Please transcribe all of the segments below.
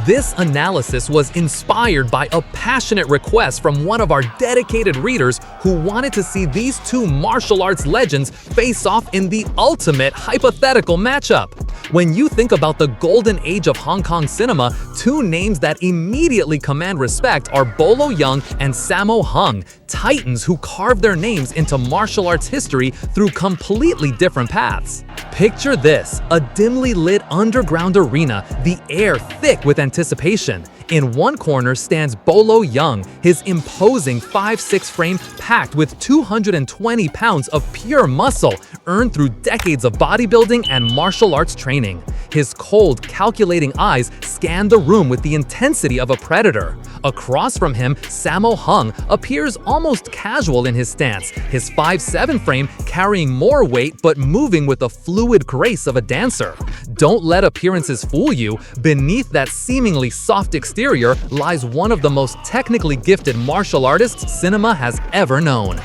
This analysis was inspired by a passionate request from one of our dedicated readers who wanted to see these two martial arts legends face off in the ultimate hypothetical matchup. When you think about the golden age of Hong Kong cinema, two names that immediately command respect are Bolo Young and Sammo Hung, titans who carved their names into martial arts history through completely different paths. Picture this, a dimly lit underground arena, the air thick with anticipation. In one corner stands Bolo Young, his imposing 5'6" frame packed with 220 pounds of pure muscle earned through decades of bodybuilding and martial arts training. His cold, calculating eyes scan the room with the intensity of a predator. Across from him, Samo Hung appears almost casual in his stance, his 5'7" frame carrying more weight but moving with the fluid grace of a dancer. Don't let appearances fool you. Beneath that seemingly soft exterior lies one of the most technically gifted martial artists cinema has ever known.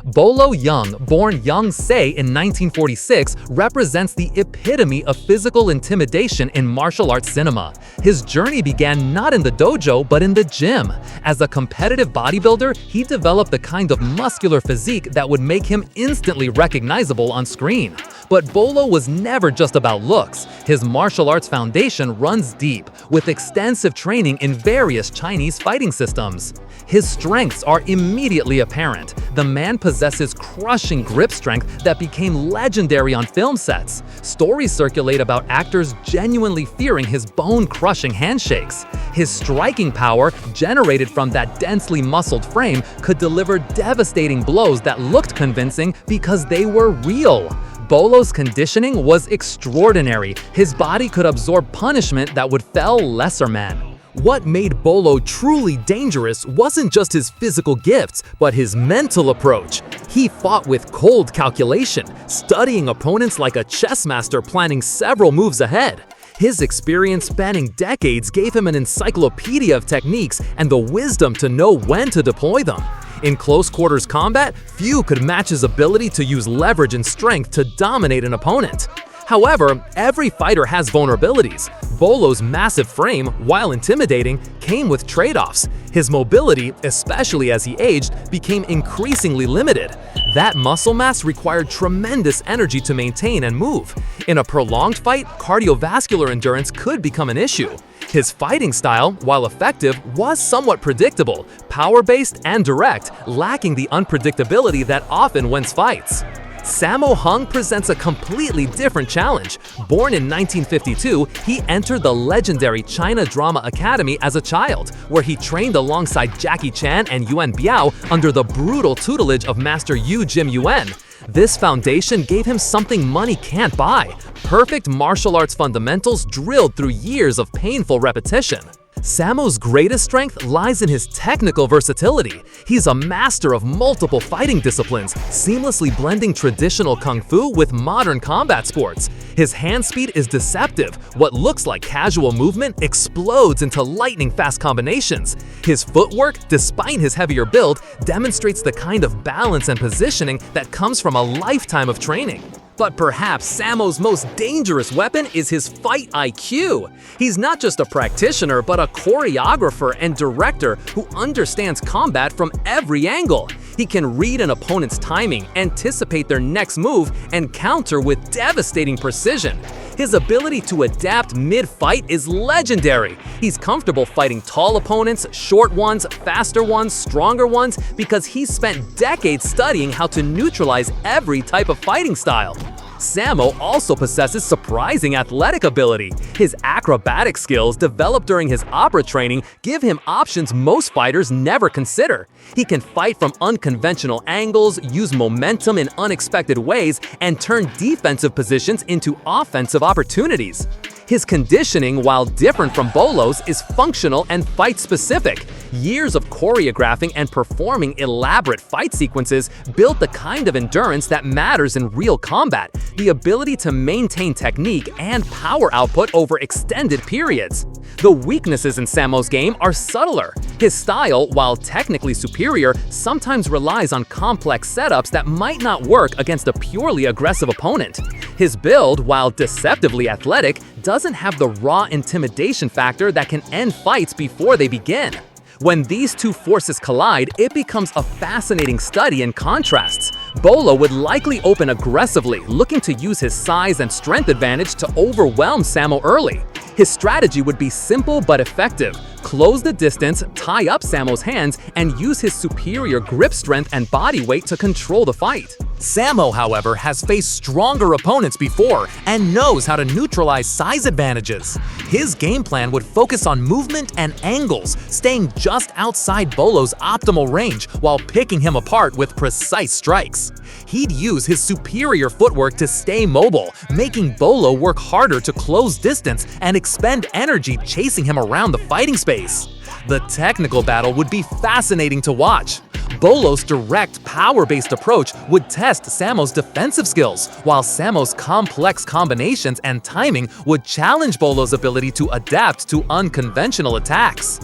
Bolo Young, born Young Se in 1946, represents the epitome of physical intimidation in martial arts cinema. His journey began not in the dojo but in the gym. As a competitive bodybuilder, he developed the kind of muscular physique that would make him instantly recognizable on screen. But Bolo was never just about looks. His martial arts foundation runs deep, with extensive training in various Chinese fighting systems. His strengths are immediately apparent. The man possesses crushing grip strength that became legendary on film sets. Stories circulate about actors genuinely fearing his bone-crushing handshakes. His striking power, generated from that densely muscled frame, could deliver devastating blows that looked convincing because they were real. Bolo's conditioning was extraordinary. His body could absorb punishment that would fell lesser men. What made Bolo truly dangerous wasn't just his physical gifts, but his mental approach. He fought with cold calculation, studying opponents like a chess master planning several moves ahead. His experience spanning decades gave him an encyclopedia of techniques and the wisdom to know when to deploy them. In close quarters combat, few could match his ability to use leverage and strength to dominate an opponent. However, every fighter has vulnerabilities. Bolo's massive frame, while intimidating, came with trade-offs. His mobility, especially as he aged, became increasingly limited. That muscle mass required tremendous energy to maintain and move. In a prolonged fight, cardiovascular endurance could become an issue. His fighting style, while effective, was somewhat predictable, power-based and direct, lacking the unpredictability that often wins fights. Sammo Hung presents a completely different challenge. Born in 1952, he entered the legendary China Drama Academy as a child, where he trained alongside Jackie Chan and Yuan Biao under the brutal tutelage of Master Yu Jim Yuan. This foundation gave him something money can't buy: perfect martial arts fundamentals drilled through years of painful repetition. Sammo's greatest strength lies in his technical versatility. He's a master of multiple fighting disciplines, seamlessly blending traditional kung fu with modern combat sports. His hand speed is deceptive. What looks like casual movement explodes into lightning-fast combinations. His footwork, despite his heavier build, demonstrates the kind of balance and positioning that comes from a lifetime of training. But perhaps Sammo's most dangerous weapon is his fight IQ. He's not just a practitioner, but a choreographer and director who understands combat from every angle. He can read an opponent's timing, anticipate their next move, and counter with devastating precision. His ability to adapt mid-fight is legendary. He's comfortable fighting tall opponents, short ones, faster ones, stronger ones, because he's spent decades studying how to neutralize every type of fighting style. Sammo also possesses surprising athletic ability. His acrobatic skills, developed during his opera training, give him options most fighters never consider. He can fight from unconventional angles, use momentum in unexpected ways, and turn defensive positions into offensive opportunities. His conditioning, while different from Bolo's, is functional and fight-specific. Years of choreographing and performing elaborate fight sequences built the kind of endurance that matters in real combat, the ability to maintain technique and power output over extended periods. The weaknesses in Sammo's game are subtler. His style, while technically superior, sometimes relies on complex setups that might not work against a purely aggressive opponent. His build, while deceptively athletic, doesn't have the raw intimidation factor that can end fights before they begin. When these two forces collide, it becomes a fascinating study in contrasts. Bolo would likely open aggressively, looking to use his size and strength advantage to overwhelm Sammo early. His strategy would be simple but effective. Close the distance, tie up Sammo's hands, and use his superior grip strength and body weight to control the fight. Sammo, however, has faced stronger opponents before and knows how to neutralize size advantages. His game plan would focus on movement and angles, staying just outside Bolo's optimal range while picking him apart with precise strikes. He'd use his superior footwork to stay mobile, making Bolo work harder to close distance and expend energy chasing him around the fighting space. The technical battle would be fascinating to watch. Bolo's direct, power-based approach would test Sammo's defensive skills, while Sammo's complex combinations and timing would challenge Bolo's ability to adapt to unconventional attacks.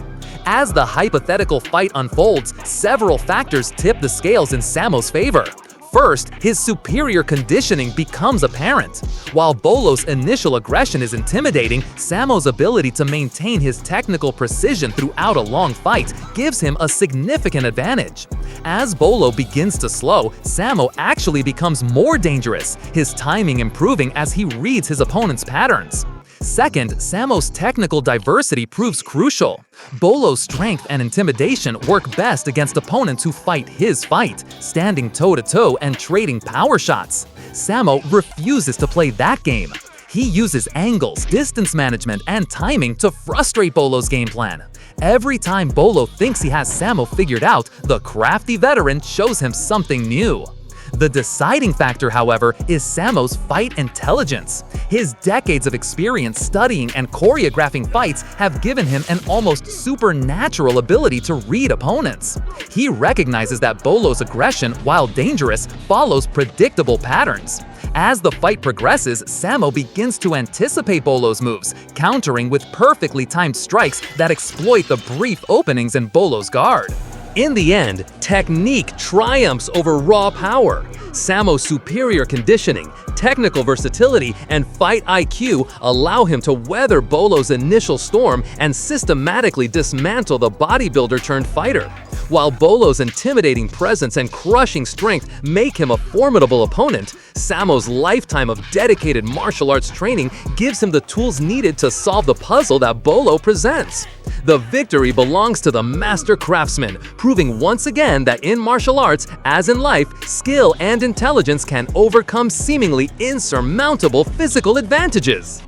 As the hypothetical fight unfolds, several factors tip the scales in Sammo's favor. First, his superior conditioning becomes apparent. While Bolo's initial aggression is intimidating, Sammo's ability to maintain his technical precision throughout a long fight gives him a significant advantage. As Bolo begins to slow, Sammo actually becomes more dangerous, his timing improving as he reads his opponent's patterns. Second, Sammo's technical diversity proves crucial. Bolo's strength and intimidation work best against opponents who fight his fight, standing toe-to-toe and trading power shots. Sammo refuses to play that game. He uses angles, distance management, and timing to frustrate Bolo's game plan. Every time Bolo thinks he has Sammo figured out, the crafty veteran shows him something new. The deciding factor, however, is Sammo's fight intelligence. His decades of experience studying and choreographing fights have given him an almost supernatural ability to read opponents. He recognizes that Bolo's aggression, while dangerous, follows predictable patterns. As the fight progresses, Sammo begins to anticipate Bolo's moves, countering with perfectly timed strikes that exploit the brief openings in Bolo's guard. In the end, technique triumphs over raw power. Sammo's superior conditioning, technical versatility, and fight IQ allow him to weather Bolo's initial storm and systematically dismantle the bodybuilder-turned-fighter. While Bolo's intimidating presence and crushing strength make him a formidable opponent, Sammo's lifetime of dedicated martial arts training gives him the tools needed to solve the puzzle that Bolo presents. The victory belongs to the master craftsman, proving once again that in martial arts, as in life, skill and intelligence can overcome seemingly insurmountable physical advantages.